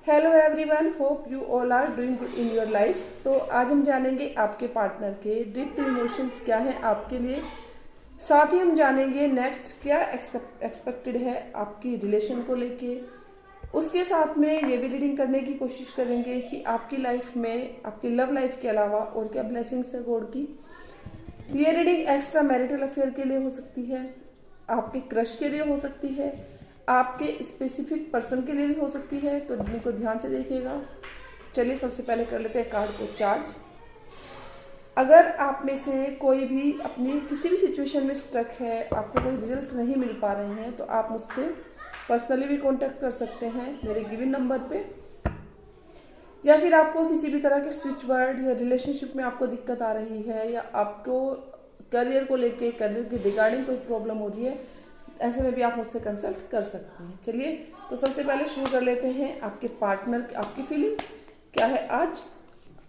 Hello everyone, hope you all are doing good in your life. तो आज हम जानेंगे आपके पार्टनर के डीप इमोशंस क्या है आपके लिए। साथ ही हम जानेंगे नेक्स्ट क्या एक्सपेक्टेड है आपकी रिलेशन को लेके। उसके साथ में ये भी रीडिंग करने की कोशिश करेंगे कि आपकी लाइफ में आपकी लव लाइफ के अलावा और क्या ब्लेसिंग्स है गॉड की। ये रीडिंग एक्स्ट्रा मैरिटल अफेयर के लिए हो सकती है, आपके क्रश के लिए हो सकती है, आपके स्पेसिफिक पर्सन के लिए भी हो सकती है। तो इनको ध्यान से देखिएगा। चलिए सबसे पहले कर लेते हैं कार्ड को चार्ज। अगर आप में से कोई भी अपनी किसी भी सिचुएशन में स्टक है, आपको कोई रिजल्ट नहीं मिल पा रहे हैं, तो आप मुझसे पर्सनली भी कांटेक्ट कर सकते हैं मेरे गिवन नंबर पे। या फिर आपको किसी भी तरह के स्विच वर्ड या रिलेशनशिप में आपको दिक्कत आ रही है, या आपको करियर को लेके करियर के रिगार्डिंग कोई प्रॉब्लम हो रही है, ऐसे में भी आप मुझसे कंसल्ट कर सकते हैं। चलिए तो सबसे पहले शुरू कर लेते हैं आपके पार्टनर, आपकी फीलिंग क्या है आज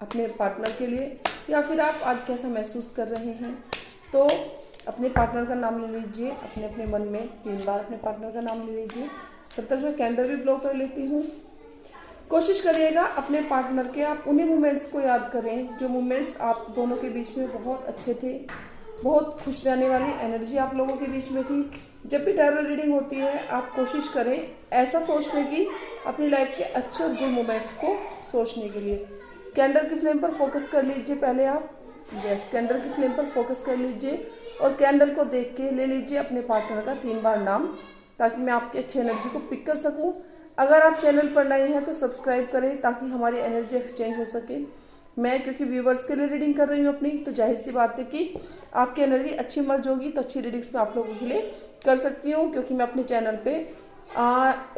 अपने पार्टनर के लिए, या फिर आप आज कैसा महसूस कर रहे हैं। तो अपने पार्टनर का नाम ले लीजिए, अपने अपने मन में 3 बार अपने पार्टनर का नाम ले लीजिए। तब तक मैं कैंडल भी ब्लो कर लेती हूँ। कोशिश करिएगा अपने पार्टनर के आप उन्हीं मोमेंट्स को याद करें जो मोमेंट्स आप दोनों के बीच में बहुत अच्छे थे, बहुत खुश रहने वाली एनर्जी आप लोगों के बीच में थी। जब भी टैरो रीडिंग होती है आप कोशिश करें ऐसा सोचने की, अपनी लाइफ के अच्छे और गुड मोमेंट्स को सोचने के लिए। कैंडल की फ्लेम पर फोकस कर लीजिए पहले आप। यस, कैंडल की फ्लेम पर फोकस कर लीजिए और कैंडल को देख के ले लीजिए अपने पार्टनर का 3 बार नाम, ताकि मैं आपकी अच्छी एनर्जी को पिक कर सकूं। अगर आप चैनल पर नए हैं तो सब्सक्राइब करें ताकि हमारी एनर्जी एक्सचेंज हो सके। मैं क्योंकि व्यूवर्स के लिए रीडिंग कर रही हूँ अपनी, तो जाहिर सी बात है कि आपकी एनर्जी अच्छी मर्ज होगी तो अच्छी रीडिंग्स मैं आप लोगों के लिए कर सकती हूँ। क्योंकि मैं अपने चैनल पे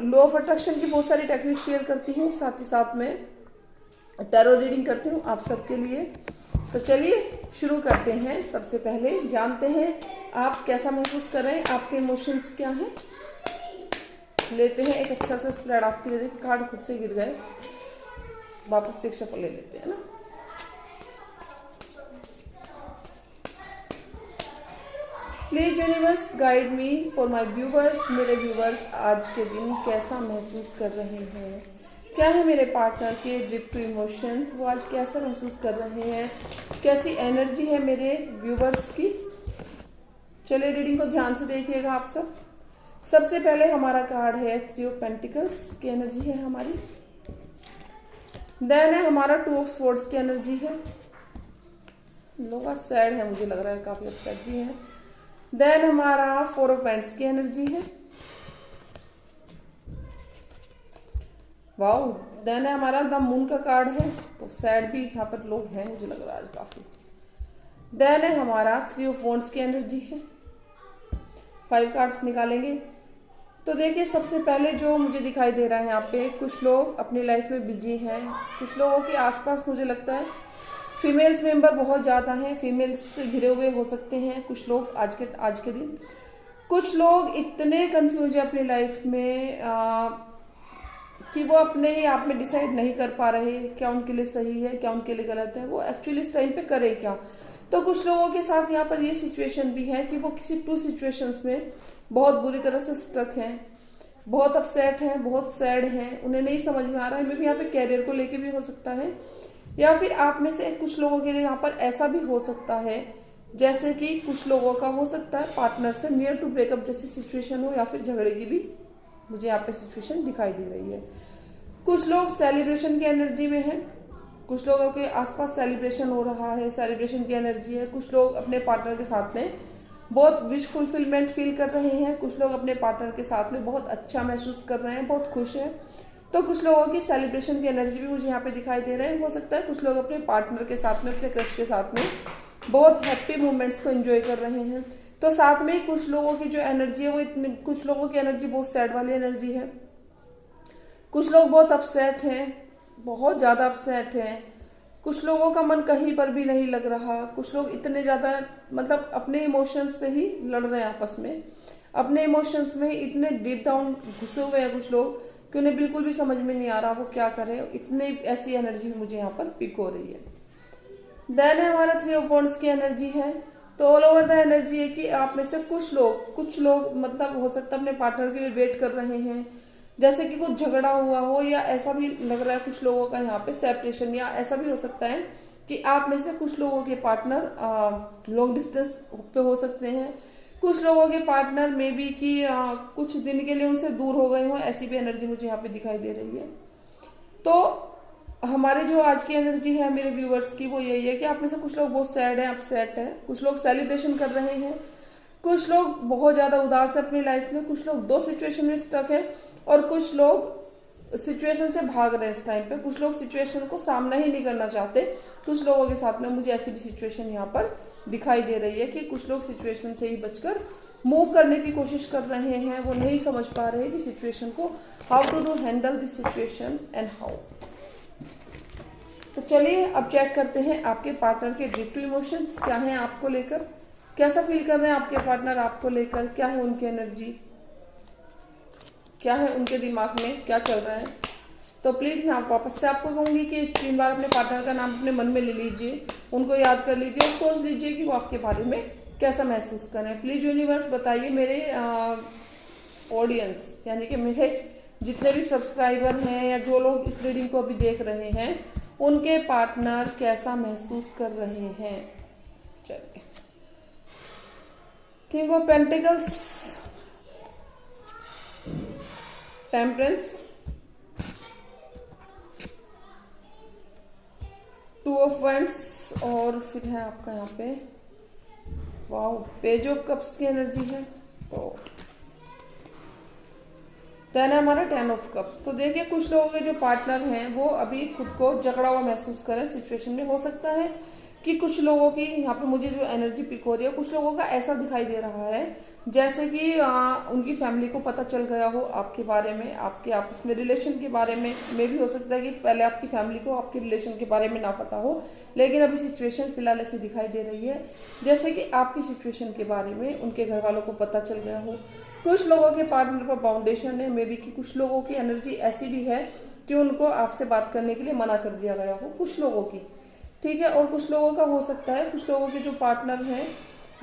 लॉ ऑफ अट्रैक्शन की बहुत सारी टेक्निक शेयर करती हूँ, साथ ही साथ में टैरो रीडिंग करती हूँ आप सबके लिए। तो चलिए शुरू करते हैं। सबसे पहले जानते हैं आप कैसा महसूस कर रहे हैं, आपके इमोशंस क्या हैं। लेते हैं एक अच्छा सा स्प्रेड आपके लिए। देखिए कार्ड खुद से गिर गए, वापस से एक शफल ले लेते हैं ना। Please universe guide me for my viewers. मेरे व्यूवर्स आज के दिन कैसा महसूस कर रहे हैं, क्या है मेरे पार्टनर के डीप टू इमोशंस, वो आज कैसा महसूस कर रहे हैं, कैसी एनर्जी है मेरे व्यूवर्स की। चलिए रीडिंग को ध्यान से देखिएगा आप सब। सबसे पहले हमारा कार्ड है 3 ऑफ पेंटिकल्स की एनर्जी है हमारी। देन है हमारा 2 ऑफ स्वॉर्ड्स की एनर्जी है। लोग आज सैड है, मुझे लग रहा है काफी अपसेट भी है। देन हमारा 4 ऑफ वैंड्स की एनर्जी है। वाओ। देन है हमारा द मून का कार्ड है, तो सैड भी यहाँ पर लोग हैं मुझे लग रहा है आज काफी। देन है हमारा 3 ऑफ वॉन्ड्स की एनर्जी है। 5 कार्ड्स निकालेंगे। तो देखिए सबसे पहले जो मुझे दिखाई दे रहा है यहाँ पे, कुछ लोग अपनी लाइफ में बिजी हैं। कुछ लोगों के आसपास मुझे लगता है फीमेल्स मेंबर बहुत ज़्यादा हैं, फीमेल्स से घिरे हुए हो सकते हैं कुछ लोग आज के दिन। कुछ लोग इतने कंफ्यूज हैं अपनी लाइफ में कि वो अपने ही आप में डिसाइड नहीं कर पा रहे क्या उनके लिए सही है, क्या उनके लिए गलत है, वो एक्चुअली इस टाइम पे करे क्या। तो कुछ लोगों के साथ यहाँ पर ये सिचुएशन भी है कि वो किसी 2 सिचुएशंस में बहुत बुरी तरह से स्टक हैं, बहुत अपसेट हैं, बहुत सैड हैं, उन्हें नहीं समझ में आ रहा है। मे भी यहाँ पे कैरियर को लेके भी हो सकता है, या फिर आप में से कुछ लोगों के लिए यहाँ पर ऐसा भी हो सकता है जैसे कि कुछ लोगों का हो सकता है पार्टनर से नियर टू ब्रेकअप जैसी सिचुएशन हो, या फिर झगड़े की भी मुझे यहाँ पे सिचुएशन दिखाई दे रही है। कुछ लोग सेलिब्रेशन की एनर्जी में हैं, कुछ लोगों के आसपास सेलिब्रेशन हो रहा है, सेलिब्रेशन की एनर्जी है। कुछ लोग अपने पार्टनर के साथ में बहुत विश फुलफिलमेंट फील कर रहे हैं। कुछ लोग अपने पार्टनर के साथ में बहुत अच्छा महसूस कर रहे हैं, बहुत खुश हैं। तो कुछ लोगों की सेलिब्रेशन की एनर्जी भी मुझे यहाँ पे दिखाई दे रहे हैं। हो सकता है कुछ लोग अपने पार्टनर के साथ में, अपने क्रश के साथ में बहुत हैप्पी मोमेंट्स को एंजॉय कर रहे हैं। तो साथ में कुछ लोगों की जो एनर्जी है वो कुछ लोगों की एनर्जी बहुत सैड वाली एनर्जी है। कुछ लोग बहुत अपसेट हैं, बहुत ज़्यादा अपसेट हैं। कुछ लोगों का मन कहीं पर भी नहीं लग रहा। कुछ लोग इतने ज़्यादा मतलब अपने इमोशंस से ही लड़ रहे हैं आपस में, अपने इमोशंस में इतने डीप डाउन घुसे हुए हैं कुछ लोग कि उन्हें बिल्कुल भी समझ में नहीं आ रहा वो क्या करें। इतने ऐसी एनर्जी भी मुझे यहाँ पर पिक हो रही है। देन है हमारा 3 ऑफ वॉन्ड्स की एनर्जी है। तो ऑल ओवर द एनर्जी है कि आप में से कुछ लोग मतलब हो सकता है अपने पार्टनर के लिए वेट कर रहे हैं, जैसे कि कुछ झगड़ा हुआ हो, या ऐसा भी लग रहा है कुछ लोगों का यहाँ पे सेपरेशन, या ऐसा भी हो सकता है कि आप में से कुछ लोगों के पार्टनर लॉन्ग डिस्टेंस पे हो सकते हैं। कुछ लोगों के पार्टनर में भी कि कुछ दिन के लिए उनसे दूर हो गए हो, ऐसी भी एनर्जी मुझे यहाँ पे दिखाई दे रही है। तो हमारे जो आज की एनर्जी है मेरे व्यूवर्स की, वो यही है कि आप में से कुछ लोग बहुत सैड हैं, अपसेट हैं, कुछ लोग सेलिब्रेशन कर रहे हैं, कुछ लोग बहुत ज़्यादा उदास है अपनी लाइफ में, कुछ लोग दो सिचुएशन में स्टक है, और कुछ लोग सिचुएशन से भाग रहे हैं इस टाइम पे। कुछ लोग सिचुएशन को सामना ही नहीं करना चाहते। कुछ लोगों के साथ में मुझे ऐसी भी सिचुएशन यहाँ पर दिखाई दे रही है कि कुछ लोग सिचुएशन से ही बचकर मूव करने की कोशिश कर रहे हैं। वो नहीं समझ पा रहे कि सिचुएशन को how to do handle this situation and how. तो चलिए अब चेक करते हैं आपके पार्टनर के डीप टू इमोशंस क्या हैं आपको लेकर, कैसा फील कर रहे हैं आपके पार्टनर आपको लेकर, क्या है उनकी एनर्जी, क्या है उनके दिमाग में, क्या चल रहा है। तो प्लीज़ मैं आप वापस से आपको कहूँगी कि 3 बार अपने पार्टनर का नाम अपने मन में ले लीजिए, उनको याद कर लीजिए और सोच लीजिए कि वो आपके बारे में कैसा महसूस कर रहे हैं। प्लीज़ यूनिवर्स बताइए मेरे ऑडियंस, यानी कि मेरे जितने भी सब्सक्राइबर हैं या जो लोग इस रीडिंग को अभी देख रहे हैं, उनके पार्टनर कैसा महसूस कर रहे हैं। चलिए, king of pentacles, temperance, 2 of wands, और फिर है आपका यहाँ पे वाओ पेज ऑफ कप्स की एनर्जी है। तो देन है हमारा 10 ऑफ कप्स। तो देखिए कुछ लोगों के जो पार्टनर हैं वो अभी खुद को झगड़ा हुआ महसूस करें सिचुएशन में। हो सकता है कि कुछ लोगों की यहाँ पे मुझे जो एनर्जी पिक हो रही है, कुछ लोगों का ऐसा दिखाई दे रहा है जैसे कि उनकी फैमिली को पता चल गया हो आपके बारे में, आपके आपस में रिलेशन के बारे में भी हो सकता है कि पहले आपकी फैमिली को आपके रिलेशन के बारे में ना पता हो, लेकिन अभी सिचुएशन फिलहाल ऐसी दिखाई दे रही है जैसे कि आपकी सिचुएशन के बारे में उनके घर वालों को पता चल गया हो। कुछ लोगों के पार्टनर पर बाउंडेशन है, मे बी कि कुछ लोगों की एनर्जी ऐसी भी है कि उनको आपसे बात करने के लिए मना कर दिया गया हो कुछ लोगों की, ठीक है। और कुछ लोगों का हो सकता है, कुछ लोगों के जो पार्टनर हैं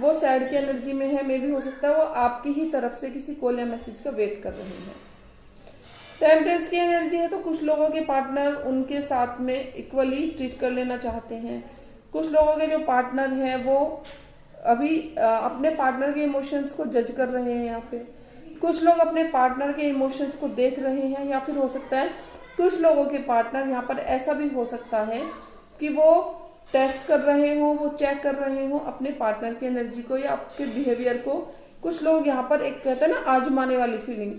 वो सैड की एनर्जी में है, मे भी हो सकता है वो आपकी ही तरफ से किसी कॉल या मैसेज का वेट कर रहे हैं। टेम्परेंस की एनर्जी है, तो कुछ लोगों के पार्टनर उनके साथ में इक्वली ट्रीट कर लेना चाहते हैं। कुछ लोगों के जो पार्टनर हैं वो अभी अपने पार्टनर के इमोशंस को जज कर रहे हैं यहाँ पे। कुछ लोग अपने पार्टनर के इमोशंस को देख रहे हैं, या फिर हो सकता है कुछ लोगों के पार्टनर यहाँ पर ऐसा भी हो सकता है कि वो टेस्ट कर रहे हो, वो चेक कर रहे हो अपने पार्टनर की एनर्जी को या आपके बिहेवियर को। कुछ लोग यहाँ पर एक कहते हैं ना आजमाने वाली फीलिंग,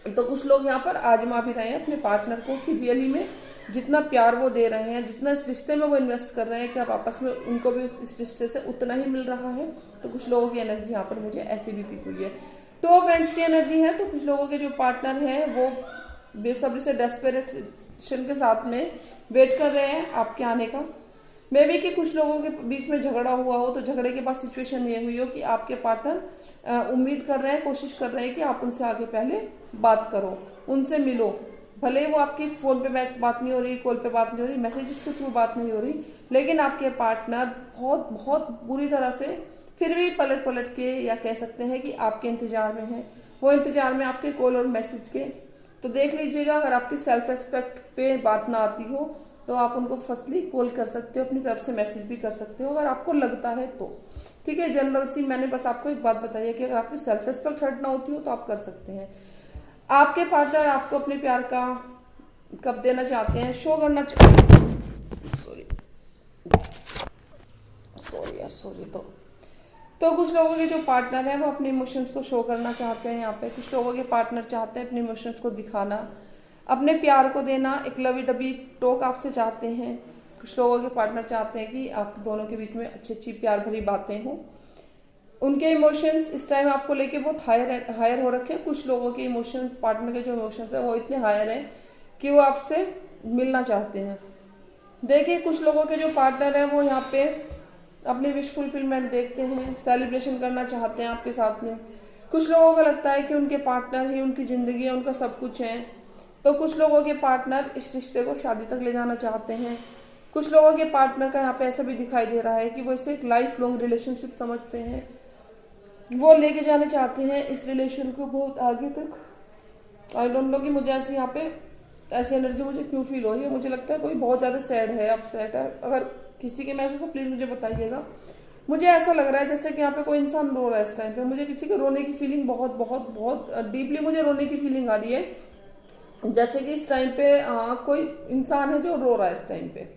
तो कुछ लोग यहाँ पर आजमा भी रहे हैं अपने पार्टनर को कि रियली में जितना प्यार वो दे रहे हैं, जितना इस रिश्ते में वो इन्वेस्ट कर रहे हैं, कि आप आपस में उनको भी इस रिश्ते से उतना ही मिल रहा है। तो कुछ लोगों की एनर्जी यहाँ पर मुझे ऐसी भी पिक हुई है। 2 ऑफ वैंड्स की एनर्जी है, तो कुछ लोगों के जो पार्टनर हैं वो बेसब्री से डेस्परेशन के साथ में वेट कर रहे हैं आपके आने का। मे बी कि कुछ लोगों के बीच में झगड़ा हुआ हो, तो झगड़े के बाद सिचुएशन ये हुई हो कि आपके पार्टनर उम्मीद कर रहे हैं, कोशिश कर रहे हैं कि आप उनसे आगे पहले बात करो, उनसे मिलो। भले वो आपकी फ़ोन पे बात नहीं हो रही, कॉल पे बात नहीं हो रही, मैसेजेस के थ्रू बात नहीं हो रही, लेकिन आपके पार्टनर बहुत बहुत बुरी तरह से फिर भी पलट पलट के, या कह सकते हैं कि आपके इंतजार में है, वो इंतजार में आपके कॉल और मैसेज के। तो देख लीजिएगा, अगर आपकी सेल्फ रिस्पेक्ट पे बात ना आती हो तो आप उनको फर्स्टली कॉल कर सकते हो, अपनी तरफ से मैसेज भी कर सकते हो अगर आपको लगता है तो, ठीक है। जनरल सी मैंने बस आपको एक बात बताई है कि अगर आपकी सेल्फ रिस्पेक्ट हर्ट ना होती हो तो आप कर सकते हैं। आपके पार्टनर आपको अपने प्यार का कब देना चाहते हैं, शो करना सॉरी तो कुछ लोगों के जो पार्टनर हैं वो अपने इमोशंस को शो करना चाहते हैं यहाँ पे। कुछ लोगों के पार्टनर चाहते हैं अपने इमोशंस को दिखाना, अपने प्यार को देना, एक लवी डबी टॉक आपसे चाहते हैं। कुछ लोगों के पार्टनर चाहते हैं कि आप दोनों के बीच में अच्छी अच्छी प्यार भरी बातें हों। उनके इमोशंस इस टाइम आपको लेके बहुत हायर हो रखे हैं। कुछ लोगों के इमोशंस, पार्टनर के जो इमोशंस है वो इतने हायर हैं कि वो आपसे मिलना चाहते हैं। देखिए कुछ लोगों के जो पार्टनर हैं वो यहाँ पे अपनी विश फुलफिलमेंट देखते हैं, सेलिब्रेशन करना चाहते हैं आपके साथ में। कुछ लोगों को लगता है कि उनके पार्टनर ही उनकी ज़िंदगी है, उनका सब कुछ है। तो कुछ लोगों के पार्टनर इस रिश्ते को शादी तक ले जाना चाहते हैं। कुछ लोगों के पार्टनर का यहाँ पे ऐसा भी दिखाई दे रहा है कि वो इसे एक लाइफ लॉन्ग रिलेशनशिप समझते हैं, वो लेके जाना चाहते हैं इस रिलेशन को बहुत आगे तक। आई डोंट नो कि मुझे ऐसी यहाँ पे ऐसी एनर्जी मुझे क्यों फील हो रही है। मुझे लगता है कोई बहुत ज़्यादा सैड है, अपसेट है। अगर किसी के मैसेज तो प्लीज़ मुझे बताइएगा। मुझे ऐसा लग रहा है जैसे कि यहाँ पे कोई इंसान रो रहा है इस टाइम पे। मुझे किसी के रोने की फीलिंग बहुत बहुत बहुत डीपली मुझे रोने की फीलिंग आ रही है। जैसे कि इस टाइम पे कोई इंसान है जो रो रहा है इस टाइम पे,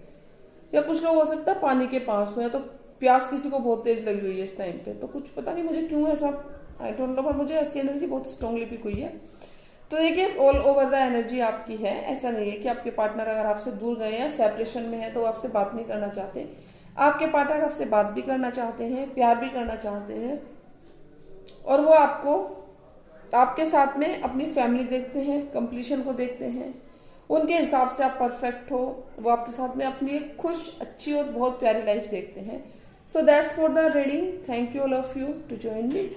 या कुछ लोग हो सकता है पानी के पास हुए, तो प्यास किसी को बहुत तेज लगी हुई है इस टाइम पे। तो कुछ पता नहीं मुझे क्यों ऐसा, आई डोंट नो, पर मुझे ऐसी एनर्जी बहुत स्ट्रांगली पिक हुई है। तो देखिए ऑल ओवर द एनर्जी आपकी है। ऐसा नहीं है कि आपके पार्टनर अगर आपसे दूर गए हैं, सेपरेशन में है, तो आपसे बात नहीं करना चाहते। आपके पार्टनर आपसे बात भी करना चाहते हैं, प्यार भी करना चाहते हैं, और वो आपको आपके साथ में अपनी फैमिली देखते हैं, कंप्लीशन को देखते हैं। उनके हिसाब से आप परफेक्ट हो। वो आपके साथ में अपनी एक खुश, अच्छी और बहुत प्यारी लाइफ देखते हैं। So that's for the reading. Thank you all of you to join me.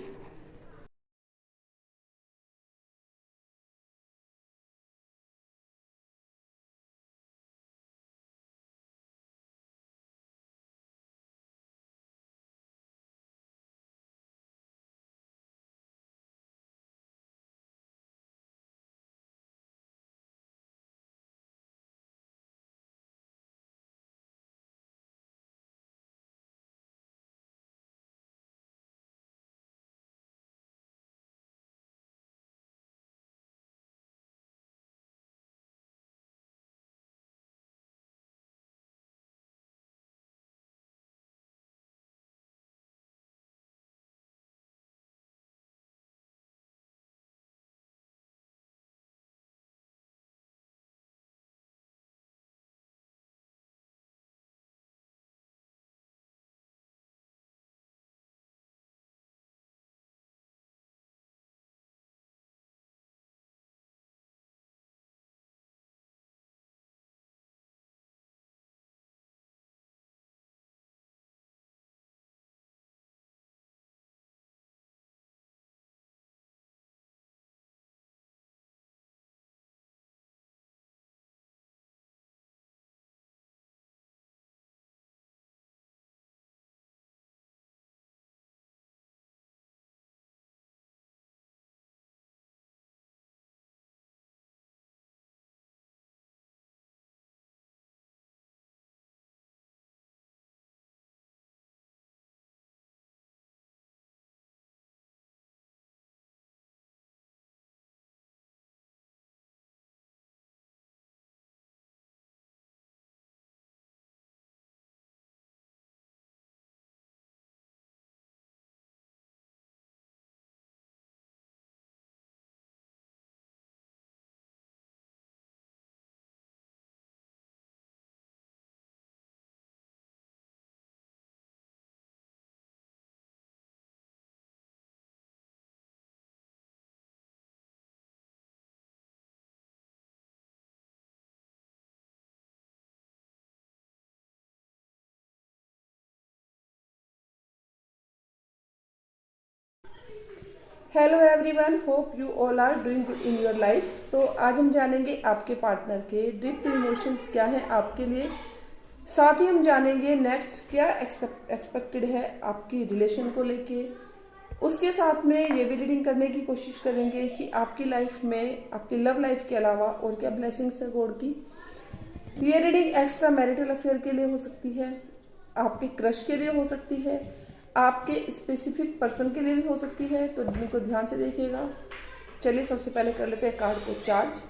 Hello everyone, hope you all are doing good in your life. तो आज हम जानेंगे आपके पार्टनर के डीप इमोशंस क्या हैं आपके लिए। साथ ही हम जानेंगे नेक्स्ट क्या एक्सपेक्टेड है आपकी रिलेशन को लेके। उसके साथ में ये भी रीडिंग करने की कोशिश करेंगे कि आपकी लाइफ में, आपकी लव लाइफ के अलावा और क्या ब्लेसिंग्स है गॉड की। ये रीडिंग एक्स्ट्रा मैरिटल अफेयर के लिए हो सकती है, आपके क्रश के लिए हो सकती है, आपके स्पेसिफिक पर्सन के लिए भी हो सकती है। तो इनको ध्यान से देखिएगा। चलिए सबसे पहले कर लेते हैं कार्ड को चार्ज।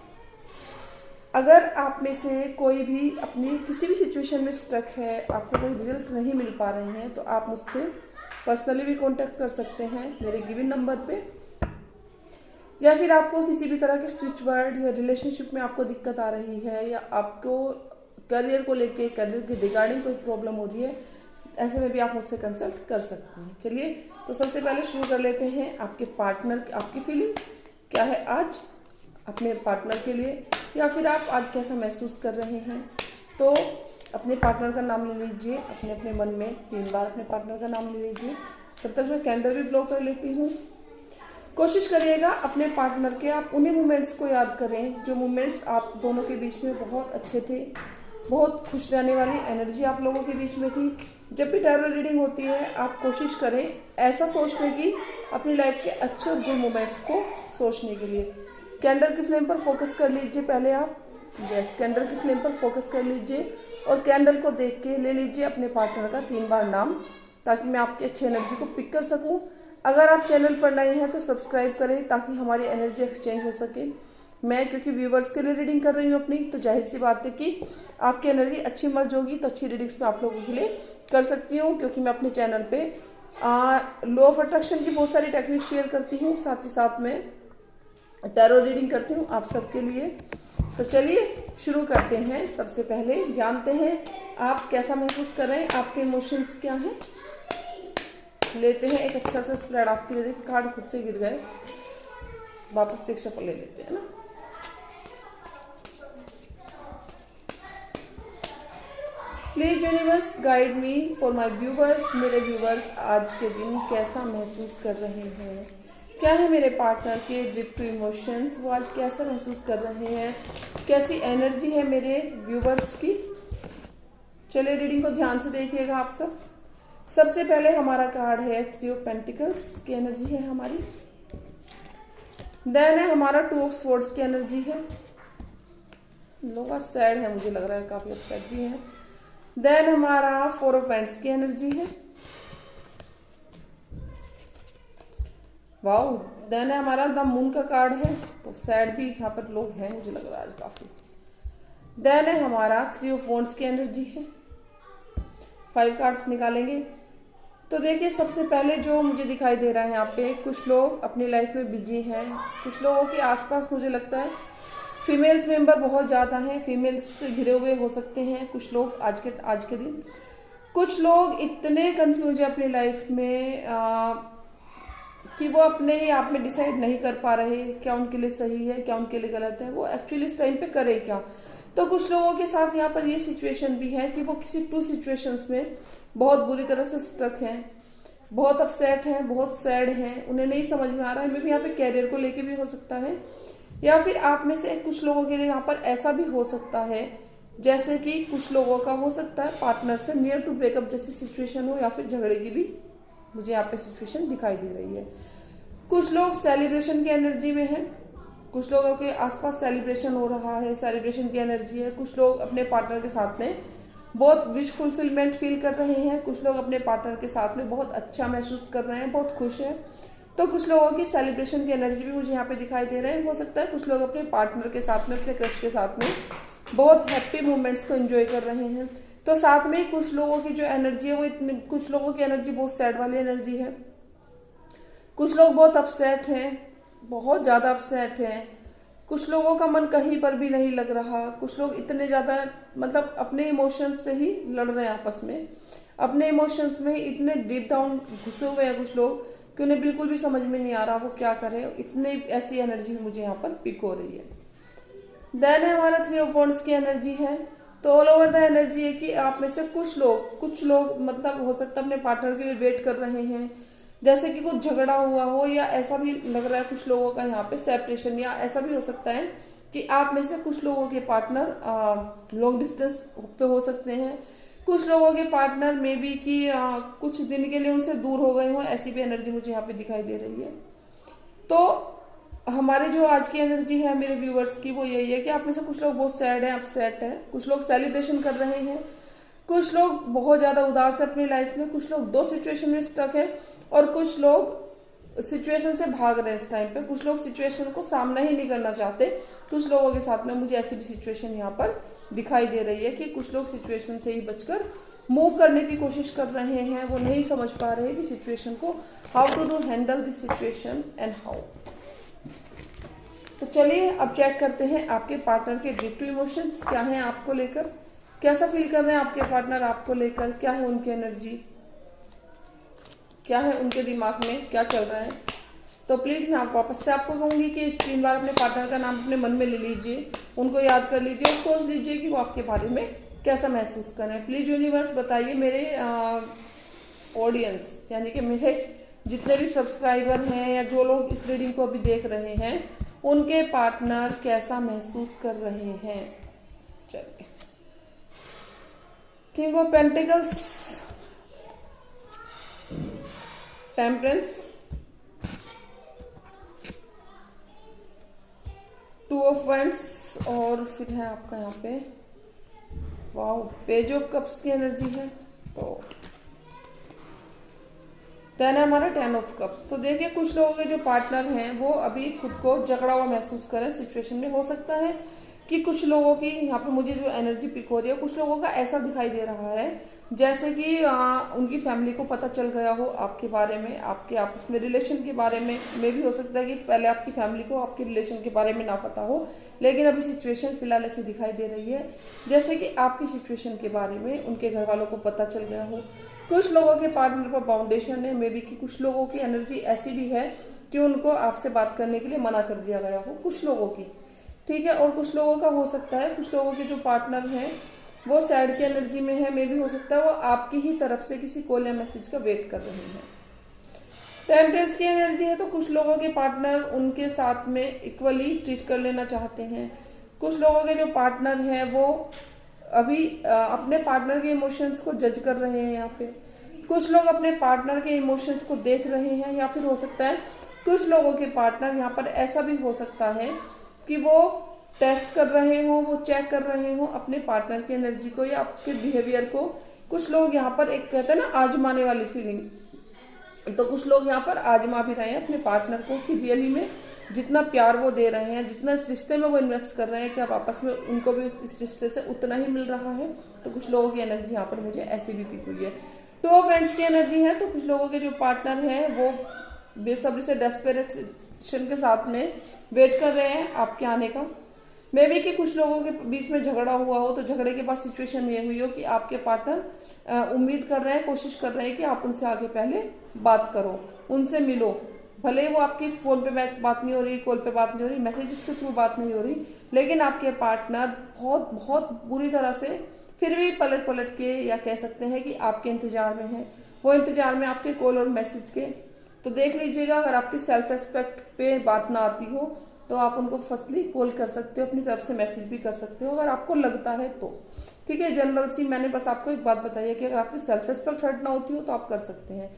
अगर आप में से कोई भी अपनी किसी भी सिचुएशन में स्टक है, आपको कोई रिजल्ट नहीं मिल पा रहे हैं, तो आप मुझसे पर्सनली भी कांटेक्ट कर सकते हैं मेरे गिवन नंबर पे। या फिर आपको किसी भी तरह के स्विच वर्ड या रिलेशनशिप में आपको दिक्कत आ रही है, या आपको करियर को लेके, करियर के रिगार्डिंग कोई प्रॉब्लम हो रही है, ऐसे में भी आप मुझसे कंसल्ट कर सकते हैं। चलिए तो सबसे पहले शुरू कर लेते हैं। आपके पार्टनर, आपकी फीलिंग क्या है आज अपने पार्टनर के लिए, या फिर आप आज कैसा महसूस कर रहे हैं। तो अपने पार्टनर का नाम ले लीजिए, अपने अपने मन में 3 बार अपने पार्टनर का नाम ले लीजिए। तब तक मैं कैंडल भी ब्लो कर लेती हूँ। कोशिश करिएगा अपने पार्टनर के आप उन्हीं मोमेंट्स को याद करें जो मोमेंट्स आप दोनों के बीच में बहुत अच्छे थे, बहुत खुश रहने वाली एनर्जी आप लोगों के बीच में थी। जब भी टैरो रीडिंग होती है, आप कोशिश करें ऐसा सोचने की, अपनी लाइफ के अच्छे और गुड मोमेंट्स को सोचने के लिए। कैंडल की फ्लेम पर फोकस कर लीजिए पहले आप। यस, कैंडल की फ्लेम पर फोकस कर लीजिए और कैंडल को देख के ले लीजिए अपने पार्टनर का 3 बार नाम, ताकि मैं आपकी अच्छी एनर्जी को पिक कर सकूं। अगर आप चैनल पर नए हैं तो सब्सक्राइब करें ताकि हमारी एनर्जी एक्सचेंज हो सके। मैं क्योंकि व्यूवर्स के लिए रीडिंग कर रही हूँ अपनी, तो जाहिर सी बात है कि आपकी एनर्जी अच्छी मर्ज होगी तो अच्छी रीडिंग्स मैं आप लोगों के लिए कर सकती हूँ, क्योंकि मैं अपने चैनल पे लॉ ऑफ अट्रैक्शन की बहुत सारी टेक्निक शेयर करती हूँ, साथ ही साथ में टैरो रीडिंग करती हूँ आप सबके लिए। तो चलिए शुरू करते हैं। सबसे पहले जानते हैं आप कैसा महसूस कर रहे हैं, आपके इमोशंस क्या हैं। लेते हैं एक अच्छा सा स्प्रेड आपके लिए। कार्ड खुद से गिर गए, वापस से एक शफल ले लेते हैं ना। Please universe guide me for my viewers. मेरे व्यूवर्स आज के दिन कैसा महसूस कर रहे हैं, क्या है मेरे पार्टनर के डीप टू इमोशंस, वो आज कैसा महसूस कर रहे हैं, कैसी एनर्जी है मेरे व्यूवर्स की। चलिए रीडिंग को ध्यान से देखिएगा आप सब। सबसे पहले हमारा कार्ड है 3 ऑफ पेंटिकल्स की एनर्जी है हमारी। देन है हमारा 2 ऑफ स्वॉर्ड्स की एनर्जी है। लोग सैड है, मुझे लग रहा है काफी अपसेट भी है। देन हमारा 4 ऑफ वैंड्स की एनर्जी है। वाओ। देन है हमारा द मून का कार्ड है, तो सैड भी यहाँ पर लोग हैं मुझे लग रहा है आज काफी। देन है हमारा 3 ऑफ वॉन्ड्स की एनर्जी है। 5 कार्ड्स निकालेंगे। तो देखिए सबसे पहले जो मुझे दिखाई दे रहा है यहाँ पे, कुछ लोग अपनी लाइफ में बिजी हैं। कुछ लोगों के आसपास मुझे लगता है फीमेल्स मेंबर बहुत ज़्यादा हैं, फीमेल्स से घिरे हुए हो सकते हैं कुछ लोग आज के दिन। कुछ लोग इतने कंफ्यूज हैं अपनी लाइफ में कि वो अपने ही आप में डिसाइड नहीं कर पा रहे क्या उनके लिए सही है, क्या उनके लिए गलत है, वो एक्चुअली इस टाइम पे करे क्या। तो कुछ लोगों के साथ यहाँ पर ये सिचुएशन भी है कि वो किसी 2 सिचुएशंस में बहुत बुरी तरह से स्टक हैं, बहुत अपसेट हैं, बहुत सैड हैं, उन्हें नहीं समझ में आ रहा है। मे भी यहाँ पे कैरियर को लेके भी हो सकता है, या फिर आप में से कुछ लोगों के लिए यहाँ पर ऐसा भी हो सकता है जैसे कि कुछ लोगों का हो सकता है पार्टनर से नियर टू ब्रेकअप जैसी सिचुएशन हो, या फिर झगड़े की भी मुझे यहाँ पे सिचुएशन दिखाई दे रही है। कुछ लोग सेलिब्रेशन की एनर्जी में हैं, कुछ लोगों के आसपास सेलिब्रेशन हो रहा है, सेलिब्रेशन की एनर्जी है। कुछ लोग अपने पार्टनर के साथ में बहुत विश फुलफिलमेंट फील कर रहे हैं, कुछ लोग अपने पार्टनर के साथ में बहुत अच्छा महसूस कर रहे हैं, बहुत खुश हैं। तो कुछ लोगों की सेलिब्रेशन की एनर्जी भी मुझे यहाँ पे दिखाई दे रहे हैं। हो सकता है कुछ लोग अपने पार्टनर के साथ में, अपने क्रश के साथ में बहुत हैप्पी मोमेंट्स को एंजॉय कर रहे हैं। तो साथ में कुछ लोगों की जो एनर्जी है वो कुछ लोगों की एनर्जी बहुत सैड वाली एनर्जी है। कुछ लोग बहुत अपसेट हैं, बहुत ज़्यादा अपसेट हैं। कुछ लोगों का मन कहीं पर भी नहीं लग रहा। कुछ लोग इतने ज़्यादा मतलब अपने इमोशंस से ही लड़ रहे हैं आपस में, अपने इमोशंस में इतने डीप डाउन घुसे हुए हैं कुछ लोग कि उन्हें बिल्कुल भी समझ में नहीं आ रहा वो क्या करें। इतने ऐसी एनर्जी मुझे यहाँ पर पिक हो रही है। देन है हमारा 3 ऑफ वॉन्ड्स की एनर्जी है। तो ऑल ओवर द एनर्जी है कि आप में से कुछ लोग मतलब हो सकता है अपने पार्टनर के लिए वेट कर रहे हैं, जैसे कि कुछ झगड़ा हुआ हो, या ऐसा भी लग रहा है कुछ लोगों का यहाँ पे सेपरेशन, या ऐसा भी हो सकता है कि आप में से कुछ लोगों के पार्टनर लॉन्ग डिस्टेंस पे हो सकते हैं। कुछ लोगों के पार्टनर में भी कि कुछ दिन के लिए उनसे दूर हो गए हों, ऐसी भी एनर्जी मुझे यहाँ पे दिखाई दे रही है। तो हमारे जो आज की एनर्जी है मेरे व्यूवर्स की वो यही है कि आप में से कुछ लोग बहुत सैड हैं, अपसेट हैं, कुछ लोग सेलिब्रेशन कर रहे हैं, कुछ लोग बहुत ज़्यादा उदास है अपनी लाइफ में, कुछ लोग 2 सिचुएशन में स्टक है, और कुछ लोग सिचुएशन से भाग रहे हैं इस टाइम पे। कुछ लोग सिचुएशन को सामना ही नहीं करना चाहते। कुछ लोगों के साथ में मुझे ऐसी भी सिचुएशन यहाँ पर दिखाई दे रही है कि कुछ लोग सिचुएशन से ही बचकर मूव करने की कोशिश कर रहे हैं। वो नहीं समझ पा रहे कि सिचुएशन को how to do handle this situation and how. तो चलिए अब चेक करते हैं आपके पार्टनर के डीप टू इमोशंस क्या हैं आपको लेकर, कैसा फील कर रहे हैं आपके पार्टनर आपको लेकर, क्या है उनकी एनर्जी, क्या है उनके दिमाग में, क्या चल रहा है। तो प्लीज़ मैं वापस से आपको कहूँगी कि 3 बार अपने पार्टनर का नाम अपने मन में ले लीजिए, उनको याद कर लीजिए और सोच लीजिए कि वो आपके बारे में कैसा महसूस कर रहे हैं। प्लीज़ यूनिवर्स बताइए मेरे ऑडियंस यानी कि मेरे जितने भी सब्सक्राइबर हैं या जो लोग इस रीडिंग को अभी देख रहे हैं उनके पार्टनर कैसा महसूस कर रहे हैं। चलिए, king of pentacles, temperance, two of wands और फिर है आपका यहाँ पे वाओ पेज ऑफ कप्स की एनर्जी है। तो देन है हमारा 10 ऑफ कप्स। तो देखिए कुछ लोगों के जो पार्टनर हैं वो अभी खुद को जकड़ा हुआ महसूस कर रहे हैं सिचुएशन में। हो सकता है कि कुछ लोगों की यहाँ पे मुझे जो एनर्जी पिक हो रही है, कुछ लोगों का ऐसा दिखाई दे रहा है जैसे कि उनकी फैमिली को पता चल गया हो आपके बारे में, आपके आपस में रिलेशन के बारे में भी हो सकता है कि पहले आपकी फैमिली को आपके रिलेशन के बारे में ना पता हो, लेकिन अभी सिचुएशन फिलहाल ऐसी दिखाई दे रही है जैसे कि आपकी सिचुएशन के बारे में उनके घर वालों को पता चल गया हो। कुछ लोगों के पार्टनर पर बाउंडेशन है, मे बी कि कुछ लोगों की एनर्जी ऐसी भी है कि उनको आपसे बात करने के लिए मना कर दिया गया हो कुछ लोगों की, ठीक है। और कुछ लोगों का हो सकता है, कुछ लोगों के जो पार्टनर हैं वो सैड की एनर्जी में है, मे भी हो सकता है वो आपकी ही तरफ से किसी कॉल या मैसेज का वेट कर रहे हैं। टेम्परेंस की एनर्जी है, तो कुछ लोगों के पार्टनर उनके साथ में इक्वली ट्रीट कर लेना चाहते हैं। कुछ लोगों के जो पार्टनर हैं वो अभी अपने पार्टनर के इमोशंस को जज कर रहे हैं। यहाँ पे कुछ लोग अपने पार्टनर के इमोशंस को देख रहे हैं, या फिर हो सकता है कुछ लोगों के पार्टनर यहाँ पर ऐसा भी हो सकता है कि वो टेस्ट कर रहे हो, वो चेक कर रहे हो अपने पार्टनर की एनर्जी को या आपके बिहेवियर को। कुछ लोग यहाँ पर एक कहते हैं ना आजमाने वाली फीलिंग, तो कुछ लोग यहाँ पर आजमा भी रहे हैं अपने पार्टनर को कि रियली में जितना प्यार वो दे रहे हैं, जितना इस रिश्ते में वो इन्वेस्ट कर रहे हैं कि अब आपस में उनको भी इस रिश्ते से उतना ही मिल रहा है। तो कुछ लोगों की एनर्जी यहाँ पर मुझे ऐसी भी पिक हुई है। टू ऑफ वैंड्स की एनर्जी है, तो कुछ लोगों के जो पार्टनर हैं वो बेसब्री से डेस्परेशन के साथ में वेट कर रहे हैं आपके आने का। मे बी कि कुछ लोगों के बीच में झगड़ा हुआ हो, तो झगड़े के बाद सिचुएशन ये हुई हो कि आपके पार्टनर उम्मीद कर रहे हैं, कोशिश कर रहे हैं कि आप उनसे आगे पहले बात करो, उनसे मिलो। भले वो आपकी फ़ोन पे बात नहीं हो रही, कॉल पे बात नहीं हो रही, मैसेजेस के थ्रू बात नहीं हो रही, लेकिन आपके पार्टनर बहुत बहुत बुरी तरह से फिर भी पलट पलट के या कह सकते हैं कि आपके इंतज़ार में है। वो इंतज़ार में आपके कॉल और मैसेज के। तो देख लीजिएगा, अगर आपकी सेल्फ रिस्पेक्ट पे बात ना आती हो तो आप उनको फर्स्टली कॉल कर सकते हो, अपनी तरफ से मैसेज भी कर सकते हो अगर आपको लगता है तो, ठीक है। जनरल सी मैंने बस आपको एक बात बताई है कि अगर आपकी सेल्फ रिस्पेक्ट हर्ट ना होती हो तो आप कर सकते हैं।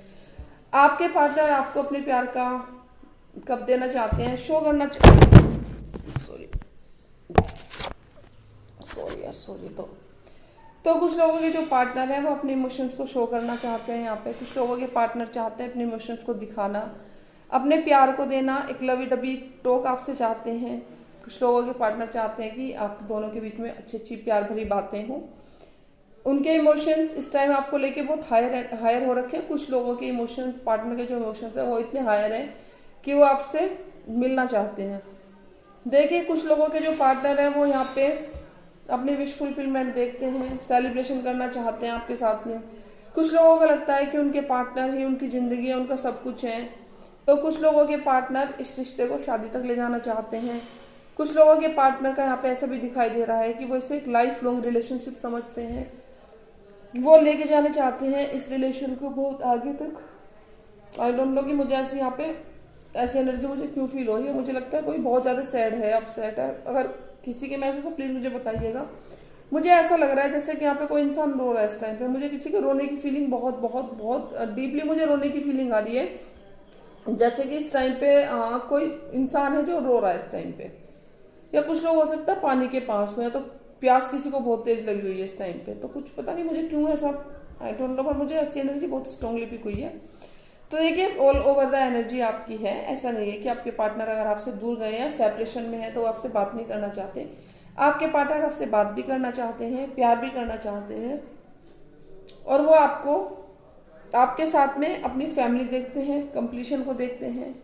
आपके पार्टनर आपको अपने प्यार का कब देना चाहते हैं, शो करना सॉरी तो कुछ लोगों के जो पार्टनर हैं वो अपने इमोशंस को शो करना चाहते हैं। यहाँ पे कुछ लोगों के पार्टनर चाहते हैं अपने इमोशंस को दिखाना, अपने प्यार को देना, एक लवी डबी टॉक आपसे चाहते हैं। कुछ लोगों के पार्टनर चाहते हैं कि आप दोनों के बीच में अच्छी अच्छी प्यार भरी बातें हों। उनके इमोशंस इस टाइम आपको लेके बहुत हायर हो रखे हैं। कुछ लोगों के इमोशंस, पार्टनर के जो इमोशंस है वो इतने हायर हैं कि वो आपसे मिलना चाहते हैं। देखिए कुछ लोगों के जो पार्टनर हैं वो यहाँ पे अपनी विश फुलफिलमेंट देखते हैं, सेलिब्रेशन करना चाहते हैं आपके साथ में। कुछ लोगों को लगता है कि उनके पार्टनर ही उनकी ज़िंदगी है, उनका सब कुछ है। तो कुछ लोगों के पार्टनर इस रिश्ते को शादी तक ले जाना चाहते हैं। कुछ लोगों के पार्टनर का यहाँ पे ऐसा भी दिखाई दे रहा है कि वो इसे एक लाइफ लॉन्ग रिलेशनशिप समझते हैं, वो लेके जाने चाहते हैं इस रिलेशन को बहुत आगे तक। आई डोंट नो कि मुझे ऐसी यहाँ पे ऐसी एनर्जी मुझे क्यों फील हो रही है। मुझे लगता है कोई बहुत ज़्यादा सैड है, अपसेट है। अगर किसी के मैसेज तो प्लीज़ मुझे बताइएगा। मुझे ऐसा लग रहा है जैसे कि यहाँ पे कोई इंसान रो रहा है इस टाइम पे। मुझे किसी के रोने की फीलिंग बहुत बहुत बहुत डीपली मुझे रोने की फीलिंग आ रही है, जैसे कि इस टाइम पे कोई इंसान है जो रो रहा है इस टाइम पे। या कुछ लोग हो सकता है पानी के पास हुए, तो प्यास किसी को बहुत तेज लगी हुई है इस टाइम पे। तो कुछ पता नहीं मुझे क्यों ऐसा, आई डोंट नो, पर मुझे ऐसी एनर्जी बहुत स्ट्रांगली पिक हुई है। तो देखिए ऑल ओवर द एनर्जी आपकी है। ऐसा नहीं है कि आपके पार्टनर अगर आपसे दूर गए या सेपरेशन में है तो वो आपसे बात नहीं करना चाहते। आपके पार्टनर आपसे बात भी करना चाहते हैं, प्यार भी करना चाहते हैं, और वो आपको आपके साथ में अपनी फैमिली देखते हैं, कंप्लीशन को देखते हैं।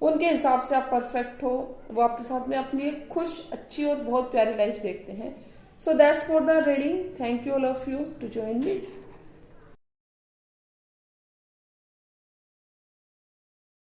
उनके हिसाब से आप परफेक्ट हो, वो आपके साथ में अपनी एक खुश, अच्छी और बहुत प्यारी लाइफ देखते हैं। So that's for the reading. Thank you all of you to join me.